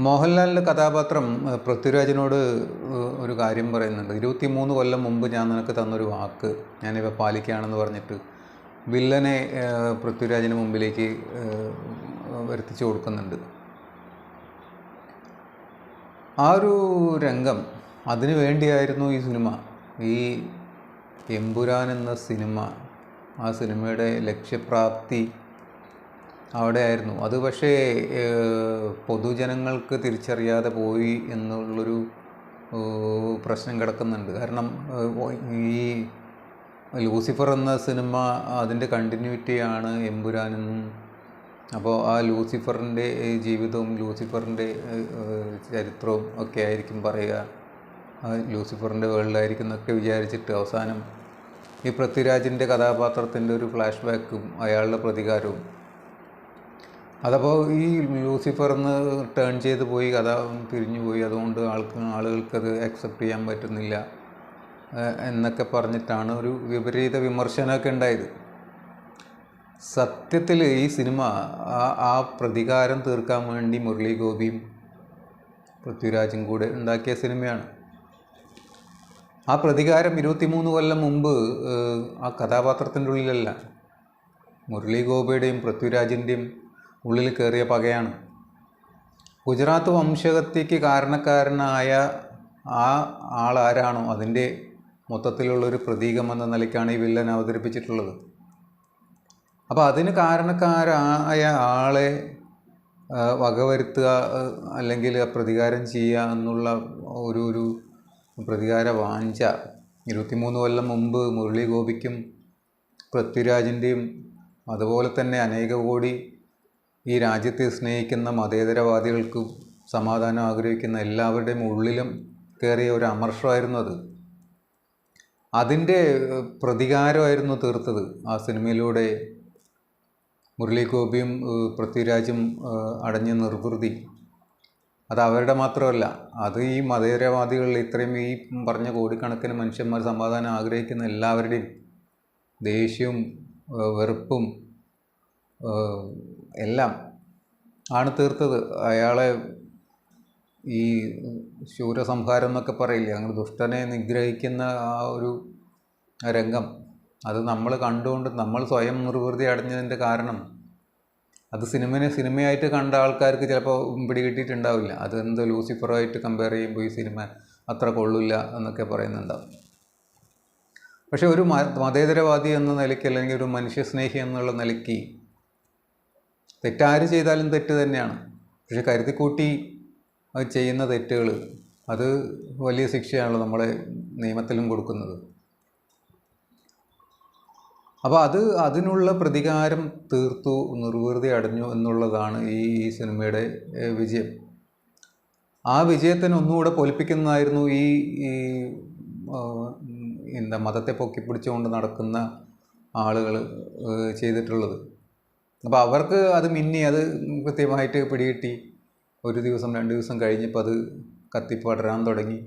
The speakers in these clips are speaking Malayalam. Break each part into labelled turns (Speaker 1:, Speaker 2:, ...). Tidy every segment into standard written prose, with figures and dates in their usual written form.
Speaker 1: മോഹൻലാലിൻ്റെ കഥാപാത്രം പൃഥ്വിരാജിനോട് ഒരു കാര്യം പറയുന്നുണ്ട്. 23 കൊല്ലം മുമ്പ് ഞാൻ നിനക്ക് തന്നൊരു വാക്ക് ഞാനിപ്പോൾ പാലിക്കുകയാണെന്ന് പറഞ്ഞിട്ട് വില്ലനെ പൃഥ്വിരാജിന് മുമ്പിലേക്ക് വരുത്തിച്ചു കൊടുക്കുന്നുണ്ട്. ആ ഒരു രംഗം അതിനു വേണ്ടിയായിരുന്നു ഈ സിനിമ. ഈ എമ്പുരാൻ എന്ന സിനിമ, ആ സിനിമയുടെ ലക്ഷ്യപ്രാപ്തി അവിടെ ആയിരുന്നു. അത് പക്ഷേ പൊതുജനങ്ങൾക്ക് തിരിച്ചറിയാതെ പോയി എന്നുള്ളൊരു പ്രശ്നം കിടക്കുന്നുണ്ട്. കാരണം ഈ ലൂസിഫർ എന്ന സിനിമ അതിൻ്റെ കണ്ടിന്യൂറ്റിയാണ് എമ്പുരാനെന്നും. അപ്പോൾ ആ ലൂസിഫറിൻ്റെ ജീവിതവും ലൂസിഫറിൻ്റെ ചരിത്രവും ഒക്കെ ആയിരിക്കും പറയുക, ലൂസിഫറിൻ്റെ വേൾഡായിരിക്കും എന്നൊക്കെ വിചാരിച്ചിട്ട് അവസാനം ഈ പൃഥ്വിരാജിൻ്റെ കഥാപാത്രത്തിൻ്റെ ഒരു ഫ്ലാഷ് ബാക്കും അയാളുടെ പ്രതികാരവും, അതപ്പോൾ ഈ ലൂസിഫറിന്ന് ടേൺ ചെയ്ത് പോയി, കഥ തിരിഞ്ഞു പോയി, അതുകൊണ്ട് ആളുകൾക്കത് അക്സെപ്റ്റ് ചെയ്യാൻ പറ്റുന്നില്ല എന്നൊക്കെ പറഞ്ഞിട്ടാണ് ഒരു വിപരീത വിമർശനമൊക്കെ ഉണ്ടായത്. സത്യത്തിൽ ഈ സിനിമ ആ പ്രതികാരം തീർക്കാൻ വേണ്ടി മുരളി ഗോപിയും പൃഥ്വിരാജും കൂടെ ഉണ്ടാക്കിയ സിനിമയാണ്. ആ പ്രതികാരം 23 കൊല്ലം മുമ്പ് ആ കഥാപാത്രത്തിൻ്റെ ഉള്ളിലല്ല, മുരളി ഗോപിയുടെയും പൃഥ്വിരാജിൻ്റെയും ഉള്ളിൽ കയറിയ പകയാണ്. ഗുജറാത്ത് വംശഹത്യക്ക് കാരണക്കാരനായ ആ ആളാരാണോ അതിൻ്റെ മൊത്തത്തിലുള്ളൊരു പ്രതീകമെന്ന നിലയ്ക്കാണ് ഈ വില്ലൻ അവതരിപ്പിച്ചിട്ടുള്ളത്. അപ്പോൾ അതിന് കാരണക്കാരായ ആളെ വകവരുത്തുക അല്ലെങ്കിൽ പ്രതികാരം ചെയ്യുക എന്നുള്ള ഒരു പ്രതികാര വാഞ്ച 23 കൊല്ലം മുമ്പ് മുരളി ഗോപിക്കും പൃഥ്വിരാജിൻ്റെയും അതുപോലെ തന്നെ അനേക കോടി ഈ രാജ്യത്തെ സ്നേഹിക്കുന്ന മതേതരവാദികൾക്കും സമാധാനം ആഗ്രഹിക്കുന്ന എല്ലാവരുടെയും ഉള്ളിലും കയറിയ ഒരു അമർഷമായിരുന്നു അത്. അതിൻ്റെ പ്രതികാരമായിരുന്നു തീർത്തത് ആ സിനിമയിലൂടെ മുരളി ഗോപിയും പൃഥ്വിരാജും അടഞ്ഞ നിർവൃതി. അത് അവരുടെ മാത്രമല്ല, അത് ഈ മതേതരവാദികളിൽ ഇത്രയും ഈ പറഞ്ഞ കോടിക്കണക്കിന് മനുഷ്യന്മാർ സമാധാനം ആഗ്രഹിക്കുന്ന എല്ലാവരുടെയും ദേഷ്യവും വെറുപ്പും എല്ലാം ആണ് തീർത്തത്. അയാളെ ഈ ശൂരസംഹാരം എന്നൊക്കെ പറയില്ലേ, അങ്ങനെ ദുഷ്ടനെ നിഗ്രഹിക്കുന്ന ആ ഒരു രംഗം, അത് നമ്മൾ കണ്ടുകൊണ്ട് നമ്മൾ സ്വയം നിർവൃതി അടഞ്ഞതിൻ്റെ കാരണം അത് സിനിമയായിട്ട് കണ്ട ആൾക്കാർക്ക് ചിലപ്പോൾ പിടികിട്ടിയിട്ടുണ്ടാവില്ല. അതെന്തോ ലൂസിഫറുമായിട്ട് കമ്പയർ ചെയ്യുമ്പോൾ ഈ സിനിമ അത്ര കൊള്ളില്ല എന്നൊക്കെ പറയുന്നുണ്ടാവും. പക്ഷേ ഒരു മതേതരവാദി എന്ന നിലയ്ക്ക് അല്ലെങ്കിൽ ഒരു മനുഷ്യസ്നേഹി എന്നുള്ള നിലയ്ക്ക് തെറ്റാര് ചെയ്താലും തെറ്റ് തന്നെയാണ്. പക്ഷെ കരുതിക്കൂട്ടി അത് ചെയ്യുന്ന തെറ്റുകൾ അത് വലിയ ശിക്ഷയാണല്ലോ നമ്മളെ നിയമത്തിലും കൊടുക്കുന്നത്. അപ്പോൾ അതിനുള്ള പ്രതികാരം തീർത്തു, നിർവൃതി അടഞ്ഞു എന്നുള്ളതാണ് ഈ സിനിമയുടെ വിജയം. ആ വിജയത്തിന് ഒന്നുകൂടെ പൊലിപ്പിക്കുന്നതായിരുന്നു ഈ മതത്തെ പൊക്കിപ്പിടിച്ചുകൊണ്ട് നടക്കുന്ന ആളുകൾ ചെയ്തിട്ടുള്ളത്. അപ്പോൾ അവർക്ക് അത് മിന്നി, അത് കൃത്യമായിട്ട് പിടികിട്ടി. ഒരു ദിവസം 2 ദിവസം കഴിഞ്ഞപ്പോൾ അത് കത്തിപ്പടരാൻ തുടങ്ങി.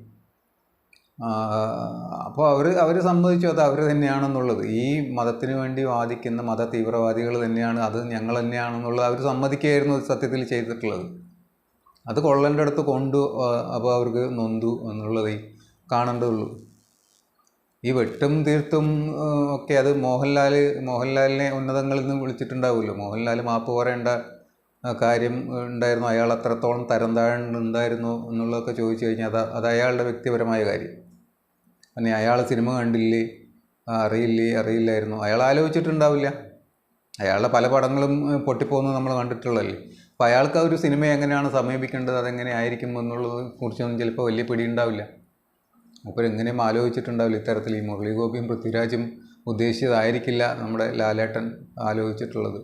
Speaker 1: അപ്പോൾ അവർ സമ്മതിച്ചു അത് അവർ തന്നെയാണെന്നുള്ളത്. ഈ മതത്തിന് വേണ്ടി വാദിക്കുന്ന മത തീവ്രവാദികൾ തന്നെയാണ്, അത് ഞങ്ങൾ തന്നെയാണെന്നുള്ളത് അവർ സമ്മതിക്കുകയായിരുന്നു സത്യത്തിൽ ചെയ്തിട്ടുള്ളത്. അത് കൊള്ളേണ്ട അടുത്ത് കൊണ്ടു, അപ്പോൾ അവർക്ക് നൊന്തു എന്നുള്ളത് കാണേണ്ടതുള്ളൂ. ഈ വെട്ടും തീർത്തും ഒക്കെ അത് മോഹൻലാലിനെ ഉന്നതങ്ങളിൽ നിന്ന് വിളിച്ചിട്ടുണ്ടാവുമല്ലോ. മോഹൻലാൽ മാപ്പ് പറയേണ്ട കാര്യം ഉണ്ടായിരുന്നു, അയാൾ അത്രത്തോളം തരം താഴ്ന്നുണ്ടായിരുന്നു എന്നുള്ളതൊക്കെ ചോദിച്ചു കഴിഞ്ഞാൽ അത് അയാളുടെ വ്യക്തിപരമായ കാര്യം. പിന്നെ അയാൾ സിനിമ കണ്ടില്ലേ, അറിയില്ലായിരുന്നു, അയാൾ ആലോചിച്ചിട്ടുണ്ടാവില്ല. അയാളുടെ പല പടങ്ങളും പൊട്ടിപ്പോകുന്നത് നമ്മൾ കണ്ടിട്ടുള്ളതല്ലേ. അപ്പോൾ അയാൾക്ക് ആ ഒരു സിനിമ എങ്ങനെയാണ് സമീപിക്കേണ്ടത്, അതെങ്ങനെ ആയിരിക്കും എന്നുള്ളത് കുറിച്ചൊന്നും ചിലപ്പോൾ വലിയ പിടിയുണ്ടാവില്ല. മൂപ്പരെങ്ങനെയും ആലോചിച്ചിട്ടുണ്ടാവില്ല. ഇത്തരത്തിൽ ഈ മുരളി ഗോപിയും പൃഥ്വിരാജും ഉദ്ദേശിച്ചതായിരിക്കില്ല നമ്മുടെ ലാലേട്ടൻ ആലോചിച്ചിട്ടുള്ളത്.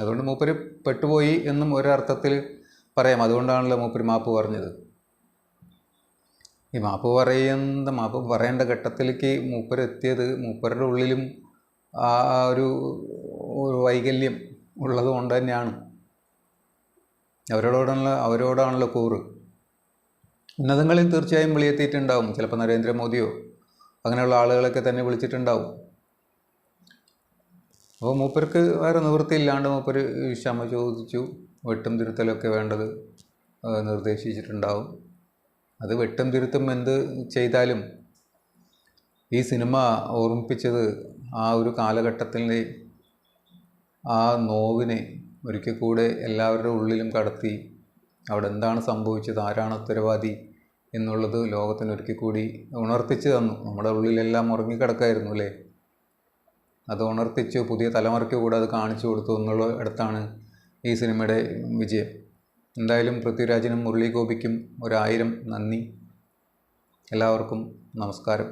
Speaker 1: അതുകൊണ്ട് മൂപ്പര് പെട്ടുപോയി എന്നും ഒരർത്ഥത്തിൽ പറയാം. അതുകൊണ്ടാണല്ലോ മൂപ്പര് മാപ്പ് പറഞ്ഞത്. ഈ മാപ്പ് പറയേണ്ട ഘട്ടത്തിലേക്ക് മൂപ്പര് എത്തിയത് മൂപ്പരുടെ ഉള്ളിലും ആ ഒരു വൈകല്യം ഉള്ളത് കൊണ്ട് തന്നെയാണ്. അവരോടാണല്ലോ കൂറ്. ഉന്നതങ്ങളിൽ തീർച്ചയായും വിളിയെത്തിയിട്ടുണ്ടാവും. ചിലപ്പോൾ നരേന്ദ്രമോദിയോ അങ്ങനെയുള്ള ആളുകളൊക്കെ തന്നെ വിളിച്ചിട്ടുണ്ടാവും. അപ്പോൾ മൂപ്പർക്ക് വേറെ നിവൃത്തിയില്ലാണ്ട് മൂപ്പർ ക്ഷമ ചോദിച്ചു. വെട്ടും തിരുത്തലൊക്കെ വേണ്ടത് നിർദ്ദേശിച്ചിട്ടുണ്ടാവും. അത് വെട്ടും തിരുത്തും എന്ത് ചെയ്താലും ഈ സിനിമ ഓർമ്മിപ്പിച്ചത് ആ ഒരു കാലഘട്ടത്തിലെ ആ നോവിനെ ഒരിക്കൽ കൂടെ എല്ലാവരുടെ ഉള്ളിലും കടത്തി അവിടെ എന്താണ് സംഭവിച്ചത്, ആരാണ് ഉത്തരവാദി എന്നുള്ളത് ലോകത്തിന് ഒരിക്കൽ കൂടി ഉണർത്തിച്ച് തന്നു. നമ്മുടെ ഉള്ളിലെല്ലാം ഉറങ്ങിക്കിടക്കായിരുന്നു അല്ലേ, അത് ഉണർത്തിച്ചു പുതിയ തലമുറയ്ക്ക് കൂടെ അത് കാണിച്ചു കൊടുത്തു എന്നുള്ള ഇടത്താണ് ഈ സിനിമയുടെ വിജയം. എന്തായാലും പൃഥ്വിരാജിനും മുരളി ഗോപിക്കും 1000 നന്ദി. എല്ലാവർക്കും നമസ്കാരം.